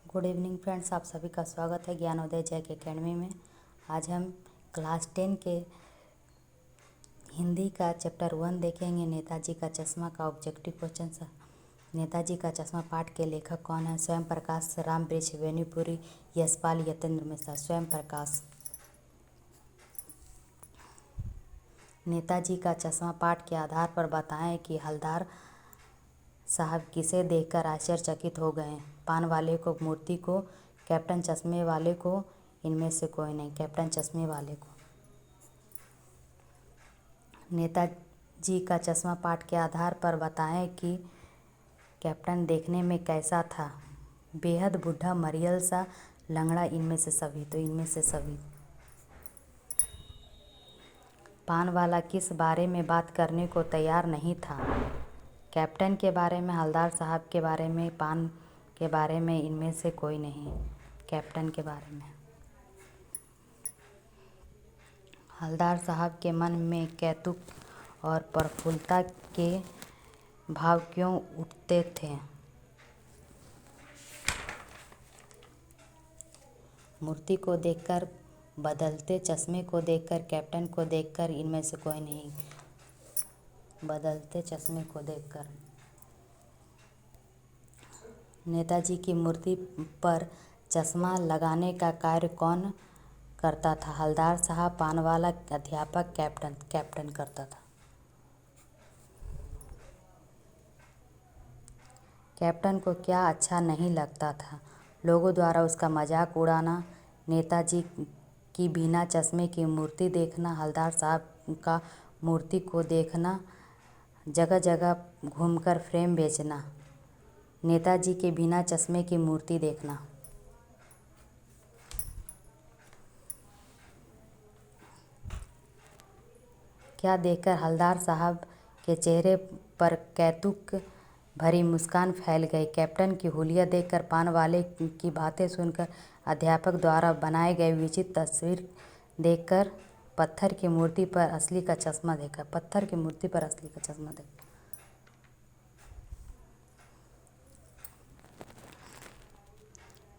Good evening friends, आप सभी का स्वागत है ज्ञानोदय जैक एकेडमी में। आज हम क्लास 10 के हिंदी का चैप्टर 1 देखेंगे। नेताजी का चश्मा का ऑब्जेक्टिव क्वेश्चन। नेताजी का चश्मा पाठ के लेखक कौन है? स्वयं प्रकाश, राम वृक्ष, वेणुपुरी, यशपाल, यतेंद्र मिश्रा। स्वयं प्रकाश। नेताजी का चश्मा पाठ के आधार पर बताएं कि हवलदार साहब किसे देखकर आश्चर्यचकित हो गए? पान वाले को, मूर्ति को, कैप्टन चश्मे वाले को, इनमें से कोई नहीं। कैप्टन चश्मे वाले को। नेताजी का चश्मा पाठ के आधार पर बताएं कि कैप्टन देखने में कैसा था? बेहद बूढ़ा, मरियल सा, लंगड़ा, इनमें से सभी। तो इनमें से सभी। पान वाला किस बारे में बात करने को तैयार नहीं था? कैप्टन के बारे में, हवलदार साहब के बारे में, पान के बारे में, इनमें से कोई नहीं। कैप्टन के बारे में। हवलदार साहब के मन में कौतुक और प्रफुल्लता के भाव क्यों उठते थे? मूर्ति को देखकर, बदलते चश्मे को देखकर, कैप्टन को देखकर, इनमें से कोई नहीं। बदलते चश्मे को देखकर। नेताजी की मूर्ति पर चश्मा लगाने का कार्य कौन करता था? हवलदार साहब, पान वाला, अध्यापक, कैप्टन। कैप्टन करता था। कैप्टन को क्या अच्छा नहीं लगता था? लोगों द्वारा उसका मजाक उड़ाना, नेताजी की बिना चश्मे की मूर्ति देखना, हवलदार साहब का मूर्ति को देखना, जगह जगह घूमकर फ्रेम बेचना, नेताजी के बिना चश्मे की मूर्ति देखना। क्या देखकर हवलदार साहब के चेहरे पर कौतुक भरी मुस्कान फैल गई? कैप्टन की हुलिया देखकर, पान वाले की बातें सुनकर, अध्यापक द्वारा बनाए गए विचित्र तस्वीर देखकर, पत्थर की मूर्ति पर असली का चश्मा देखकर। पत्थर की मूर्ति पर असली का चश्मा देखकर।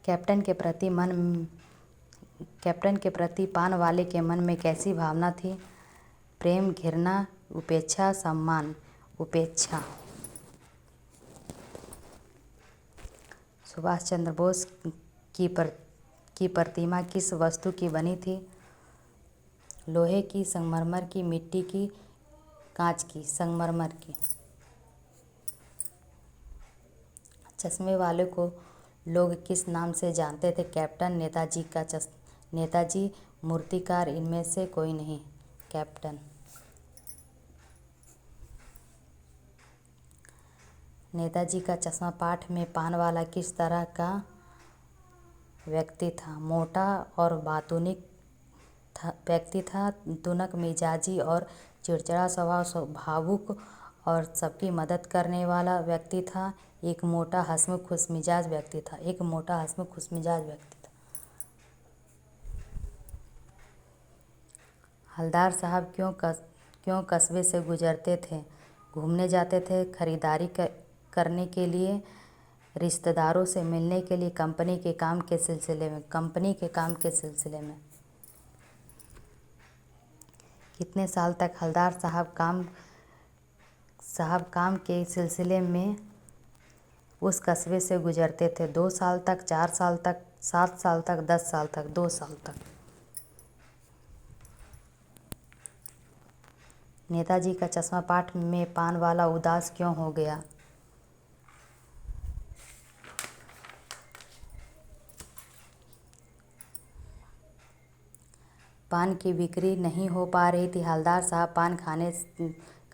कैप्टन के प्रति पान वाले के मन में कैसी भावना थी? प्रेम, घृणा, उपेक्षा, सम्मान। उपेक्षा। सुभाष चंद्र बोस की प्रतिमा किस वस्तु की बनी थी? लोहे की, संगमरमर की, मिट्टी की, कांच की। संगमरमर की। चश्मे वाले को लोग किस नाम से जानते थे? कैप्टन। नेताजी, मूर्तिकार, इनमें से कोई नहीं। कैप्टन। नेताजी का चश्मा पाठ में पान वाला किस तरह का व्यक्ति था? मोटा और बातूनी व्यक्ति था, तुनक मिजाजी और चिड़चिड़ा स्वभाव, भावुक और सबकी मदद करने वाला व्यक्ति था। एक मोटा, हंसमुख, खुशमिजाज व्यक्ति था। एक मोटा, हंसमुख, खुशमिजाज व्यक्ति था। हवलदार साहब क्यों कस्बे से गुजरते थे? घूमने जाते थे, खरीदारी करने के लिए, रिश्तेदारों से मिलने के लिए, कंपनी के काम के सिलसिले में। कंपनी के काम के सिलसिले में। कितने साल तक हवलदार साहब काम के सिलसिले में उस कस्बे से गुजरते थे? 2 साल तक, 4 साल तक, 7 साल तक, 10 साल तक। 2 साल तक। नेताजी का चश्मा पाठ में पान वाला उदास क्यों हो गया? पान की बिक्री नहीं हो पा रही थी। हवलदार साहब पान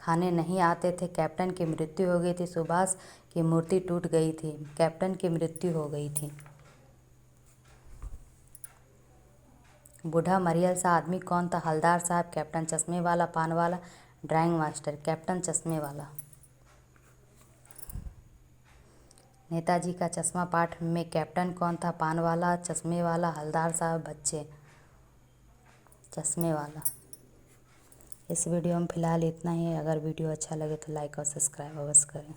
खाने नहीं आते थे। कैप्टन की मृत्यु हो गई थी। सुभाष की मूर्ति टूट गई थी। कैप्टन की मृत्यु हो गई थी। बूढ़ा मरियल सा आदमी कौन था? हवलदार साहब, कैप्टन चश्मे वाला, पान वाला, ड्राइंग मास्टर। कैप्टन चश्मे वाला। नेताजी का चश्मा पाठ में कैप्टन कौन था? पान वाला, चश्मे वाला, हवलदार साहब, बच्चे। चश्मे वाला। इस वीडियो में फ़िलहाल इतना ही। अगर वीडियो अच्छा लगे तो लाइक और सब्सक्राइब अवश्य करें।